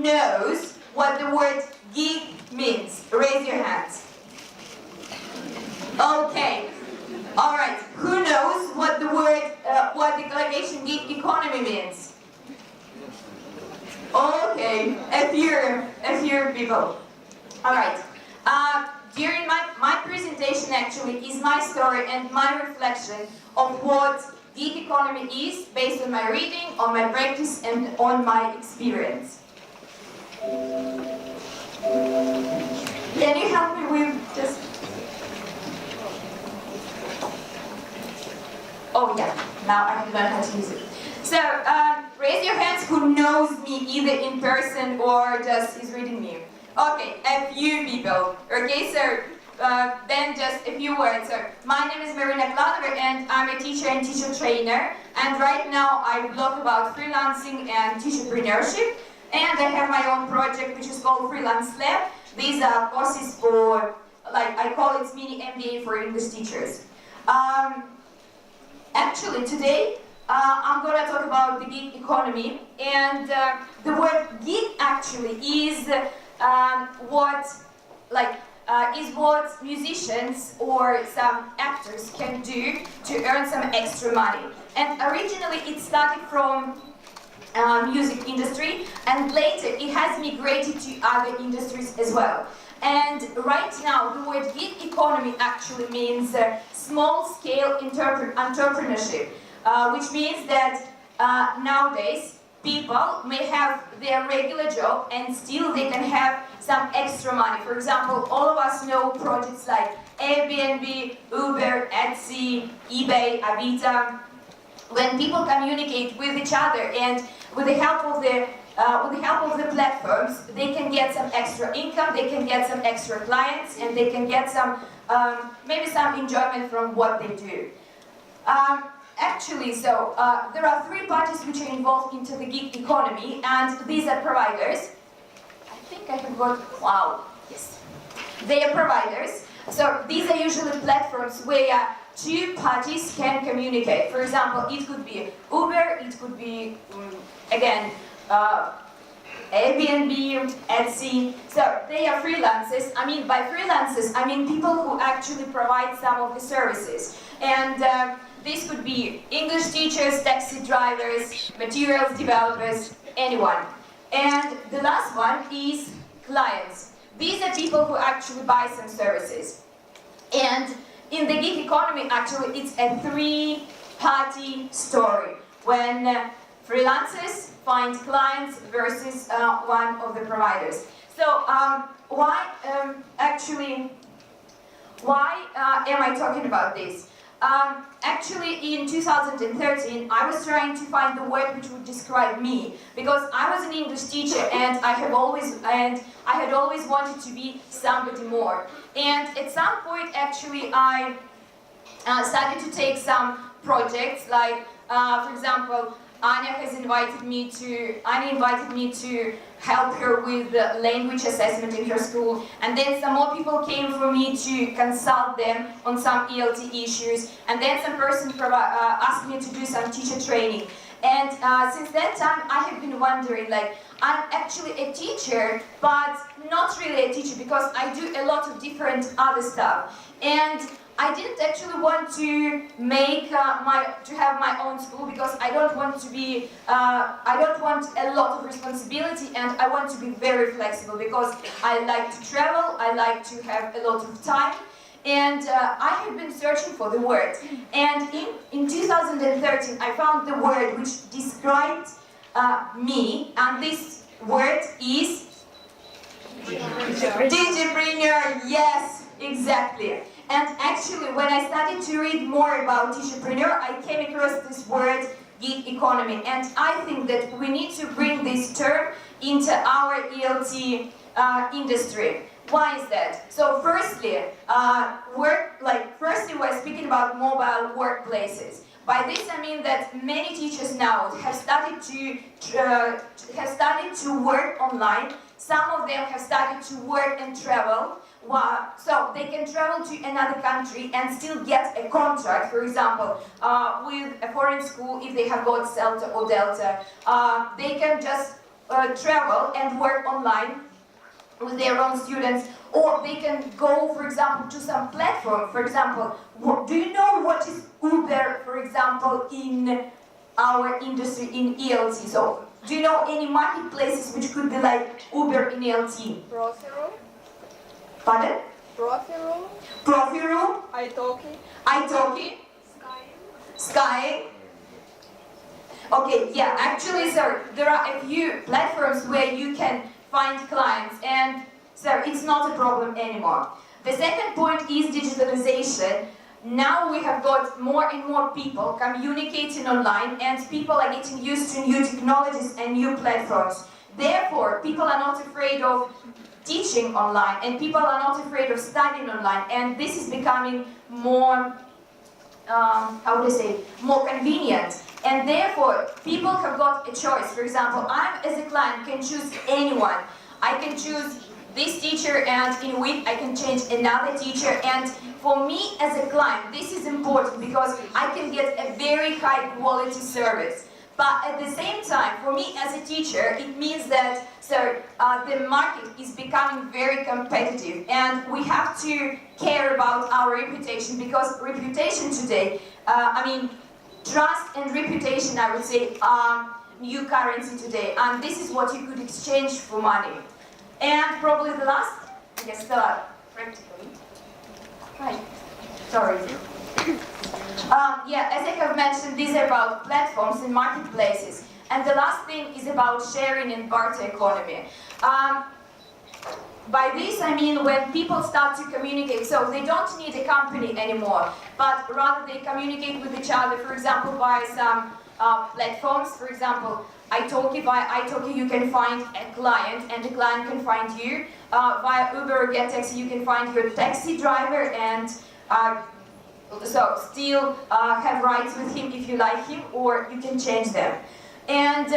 knows what the word gig means? Raise your hands. Okay. All right. Who knows what the word, what the collocation gig economy means? Okay, a few people. All right. During my presentation actually is my story and my reflection of what gig economy is based on my reading, on my practice, and on my experience. Can you help me with just... Oh yeah, now I have learned how to use it. So, raise your hands who knows me either in person or just is reading me. Okay, a few people. Okay, so then just a few words. So, my name is Marina Kladova and I'm a teacher and teacher trainer. And right now I blog about freelancing and teacherpreneurship. And I have my own project which is called Freelance Lab. These are courses for, like I call it mini MBA for English teachers. Actually today I'm going to talk about the gig economy, and the word gig actually is what musicians or some actors can do to earn some extra money. And originally it started from music industry, and later it has migrated to other industries as well. And right now the word gig economy actually means small-scale entrepreneurship, which means that nowadays people may have their regular job and still they can have some extra money. For example, all of us know projects like Airbnb, Uber, Etsy, eBay, Avito. When people communicate with each other and with the help of the platforms, they can get some extra income, they can get some extra clients, and they can get some maybe some enjoyment from what they do. Actually, so there are three parties which are involved into the gig economy, and these are providers. I think I have got, wow, yes. They are providers. So these are usually platforms where two parties can communicate. For example, it could be Uber, it could be, again, Airbnb, Etsy. So they are freelancers. I mean, by freelancers, I mean people who actually provide some of the services. And this could be English teachers, taxi drivers, materials developers, anyone. And the last one is clients. These are people who actually buy some services. And in the gig economy, actually, it's a three-party story. When freelancers find clients versus one of the providers. So why am I talking about this? Actually, in 2013, I was trying to find the word which would describe me, because I was an English teacher and I had always wanted to be somebody more. And at some point, actually, I started to take some projects, like, for example, Anya invited me to help her with the language assessment in her school, and then some more people came for me to consult them on some ELT issues, and then some person asked me to do some teacher training. And since that time, I have been wondering, like, I'm actually a teacher, but not really a teacher, because I do a lot of different other stuff. And I didn't actually want to have my own school, because I don't want a lot of responsibility, and I want to be very flexible, because I like to travel, I like to have a lot of time. And I have been searching for the word. And in 2013, I found the word which described me, and this word is teacherpreneur. Yes, exactly. And actually, when I started to read more about teacherpreneur, I came across this word, gig economy. And I think that we need to bring this term into our ELT industry. Why is that? So firstly, we're speaking about mobile workplaces. By this I mean that many teachers now have started to work online. Some of them have started to work and travel. So they can travel to another country and still get a contract, for example, with a foreign school if they have got CELTA or Delta. They can just travel and work online with their own students, or they can go, for example, to some platform. For example, do you know what is Uber, for example, in our industry in ELT? So, do you know any marketplaces which could be like Uber in ELT? Profiro. Pardon? Profiro. Profiro. Italki. Sky. Okay, yeah, actually, sir, there are a few platforms where you can find clients, and so it's not a problem anymore. The second point is digitalization. Now we have got more and more people communicating online, and people are getting used to new technologies and new platforms. Therefore, people are not afraid of teaching online, and people are not afraid of studying online, and this is becoming more, more convenient. And therefore, people have got a choice. For example, I, as a client, can choose anyone. I can choose this teacher, and in a week I can change another teacher. And for me as a client, this is important because I can get a very high quality service. But at the same time, for me as a teacher, it means that the market is becoming very competitive, and we have to care about our reputation, because reputation today, trust and reputation, I would say, are new currency today, and this is what you could exchange for money. And probably the last, practically. Right. Sorry. As I have mentioned, these are about platforms and marketplaces. And the last thing is about sharing and barter economy. By this I mean when people start to communicate, so they don't need a company anymore, but rather they communicate with each other, for example, by some platforms. For example, Italki, via Italki you can find a client, and the client can find you. Via Uber or Get Taxi you can find your taxi driver, and still have rights with him if you like him, or you can change them. And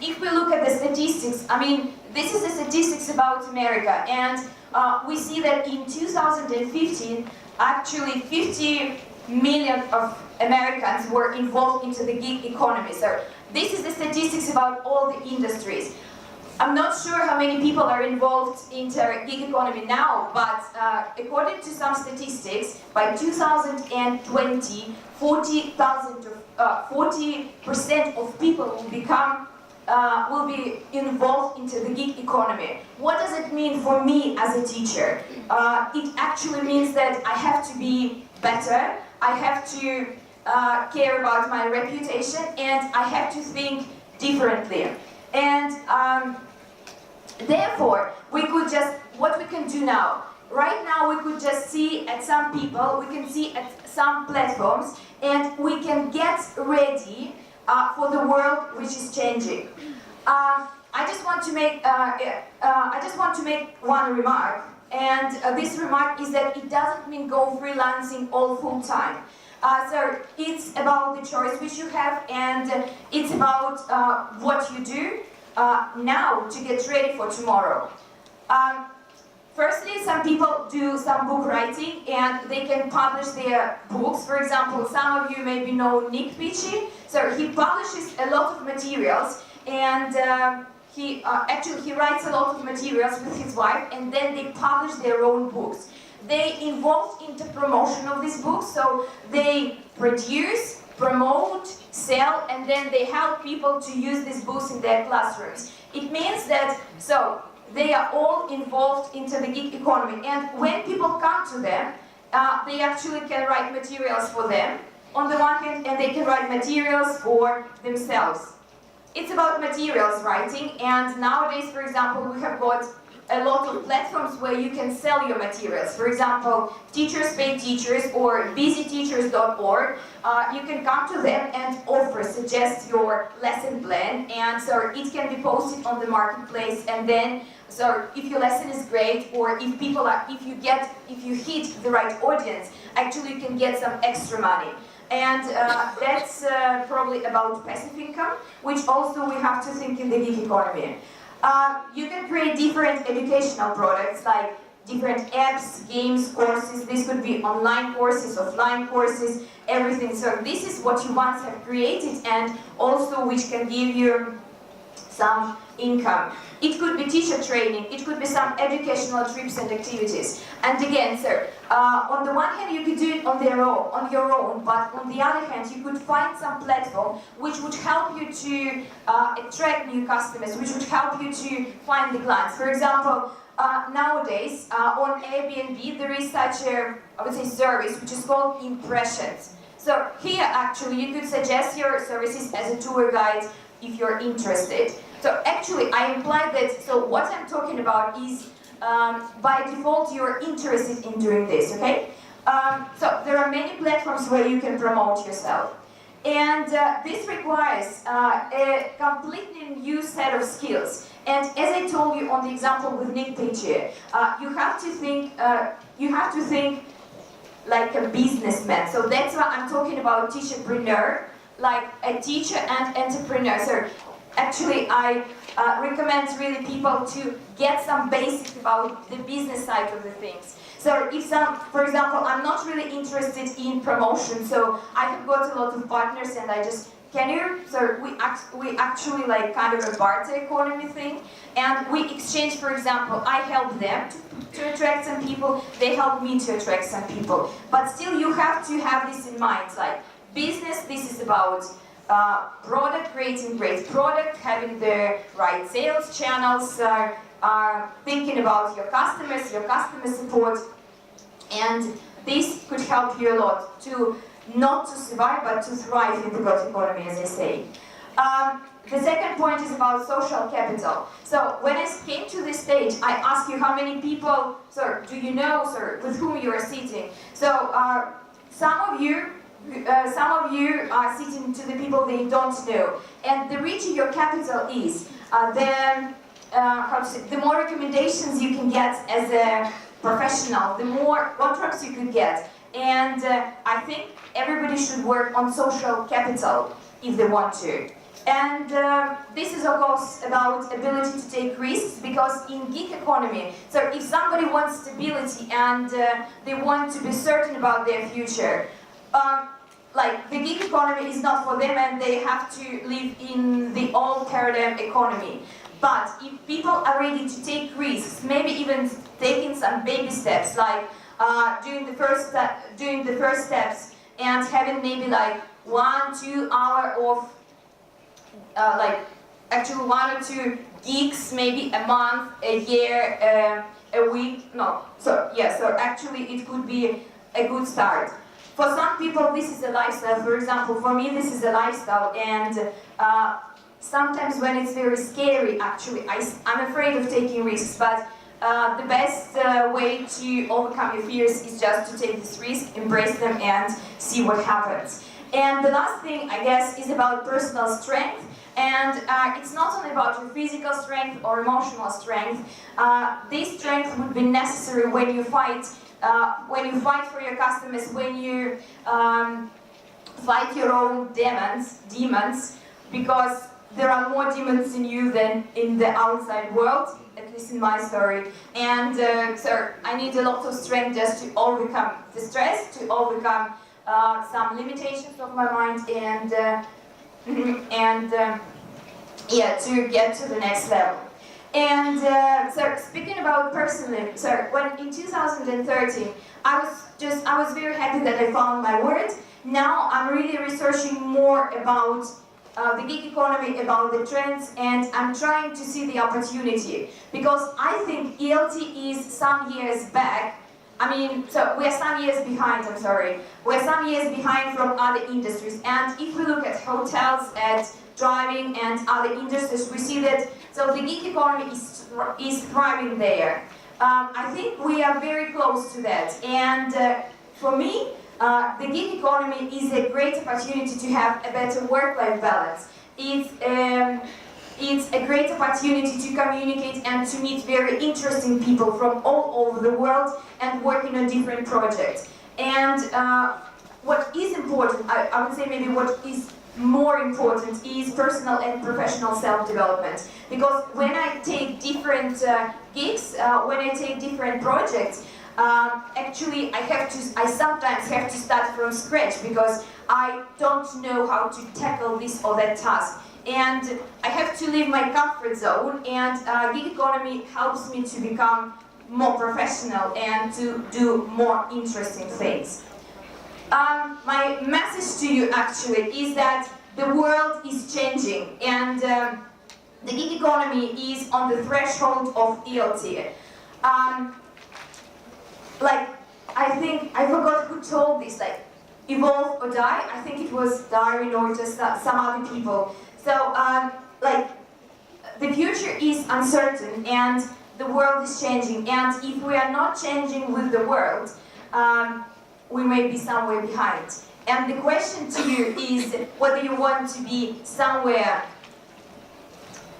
if we look at the statistics, this is the statistics about America, and we see that in 2015, actually 50 million of Americans were involved into the gig economy. So this is the statistics about all the industries. I'm not sure how many people are involved in the gig economy now, but according to some statistics, by 2020, 40% of people will be involved into the gig economy. What does it mean for me as a teacher? It actually means that I have to be better, I have to care about my reputation, and I have to think differently. And therefore, what we can do now? Right now we could just see at some people, we can see at some platforms, and we can get ready for the world which is changing. I just want to make one remark, and this remark is that it doesn't mean go freelancing all full time. So it's about the choice which you have, and it's about what you do now to get ready for tomorrow. Firstly, some people do some book writing, and they can publish their books. For example, some of you maybe know Nick Pichi. So he publishes a lot of materials, and he writes a lot of materials with his wife, and then they publish their own books. They involved in the promotion of these books, so they produce, promote, sell, and then they help people to use these books in their classrooms. It means that, they are all involved into the gig economy, and when people come to them, they actually can write materials for them on the one hand, and they can write materials for themselves. It's about materials writing, and nowadays, for example, we have got a lot of platforms where you can sell your materials. For example, Teachers Pay Teachers or busyteachers.org. You can come to them and suggest your lesson plan, and so it can be posted on the marketplace, and then if your lesson is great, or if you hit the right audience, actually you can get some extra money. And that's probably about passive income, which also we have to think in the gig economy. You can create different educational products, like different apps, games, courses. This could be online courses, offline courses, everything. So this is what you once have created, and also which can give you some income. It could be teacher training, it could be some educational trips and activities. And again, sir, on the one hand you could do it on your own, but on the other hand you could find some platform which would help you to attract new customers, which would help you to find the clients. For example, nowadays on Airbnb there is such a, I would say, service which is called impressions. So here actually you could suggest your services as a tour guide if you're interested. So actually I imply that, so what I'm talking about is by default you're interested in doing this, okay? So there are many platforms where you can promote yourself. And this requires a completely new set of skills. And as I told you on the example with Nick Pitcher, you have to think like a businessman. So that's why I'm talking about teacherpreneur, like a teacher and entrepreneur. So actually I recommend really people to get some basics about the business side of the things. So if for example, I'm not really interested in promotion, so I have got a lot of partners and I just, so we actually like kind of a barter economy thing, and we exchange, for example, I help them to attract some people, they help me to attract some people. But still you have to have this in mind, like business, this is about product, creating great product, having the right sales channels, thinking about your customers, your customer support, and this could help you a lot to not to survive but to thrive in the growth economy, as I say. The second point is about social capital. So when I came to this stage, I asked you how many people, sir, do you know, sir, with whom you are sitting. So some of you are sitting to the people they don't know, and the richer your capital is, then the more recommendations you can get as a professional, the more contracts you could get. And I think everybody should work on social capital if they want to. And this is of course about ability to take risks, because in gig economy, so if somebody wants stability and they want to be certain about their future, like the gig economy is not for them and they have to live in the old paradigm economy. But if people are ready to take risks, maybe even taking some baby steps, like doing the first steps and having maybe like 1-2 hours of like actually 1 or 2 gigs, maybe a month, a year, a week. No, so yeah, so actually it could be a good start. For some people this is a lifestyle. For example, for me this is a lifestyle, and sometimes when it's very scary, actually I'm afraid of taking risks, but the best way to overcome your fears is just to take this risk, embrace them, and see what happens. And the last thing, I guess, is about personal strength. And it's not only about your physical strength or emotional strength. This strength would be necessary when you fight for your customers, when you fight your own demons, because there are more demons in you than in the outside world, at least in my story. And so I need a lot of strength just to overcome the stress, to overcome some limitations of my mind, and yeah, to get to the next level. And so speaking about personally, so when in 2013, I was very happy that I found my word. Now I'm really researching more about the gig economy, about the trends, and I'm trying to see the opportunity, because I think ELT is some years back. I mean, so we're some years behind, I'm sorry. We're some years behind from other industries, and if we look at hotels, at driving and other industries, we see that so the gig economy is thriving there. I think we are very close to that, and for me, the gig economy is a great opportunity to have a better work-life balance. It's a great opportunity to communicate and to meet very interesting people from all over the world and working on different projects. And what is important, I would say maybe what is more important, is personal and professional self-development. Because when I take different gigs, when I take different projects, actually I sometimes have to start from scratch, because I don't know how to tackle this or that task. and I have to leave my comfort zone, and gig economy helps me to become more professional and to do more interesting things. My message to you actually is that the world is changing, and the gig economy is on the threshold of ELT. I think, I forgot who told this, like, evolve or die. I think it was Darwin or just some other people. So, the future is uncertain and the world is changing. And if we are not changing with the world, we may be somewhere behind. And the question to you is whether you want to be somewhere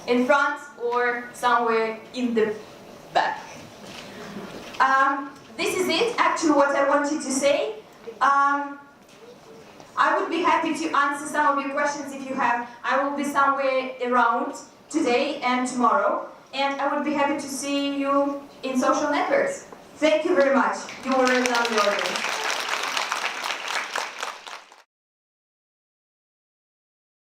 in front or somewhere in the back. This is it, actually, what I wanted to say. I would be happy to answer some of your questions if you have. I will be somewhere around today and tomorrow, and I would be happy to see you in social networks. Thank you very much. You were a lovely audience.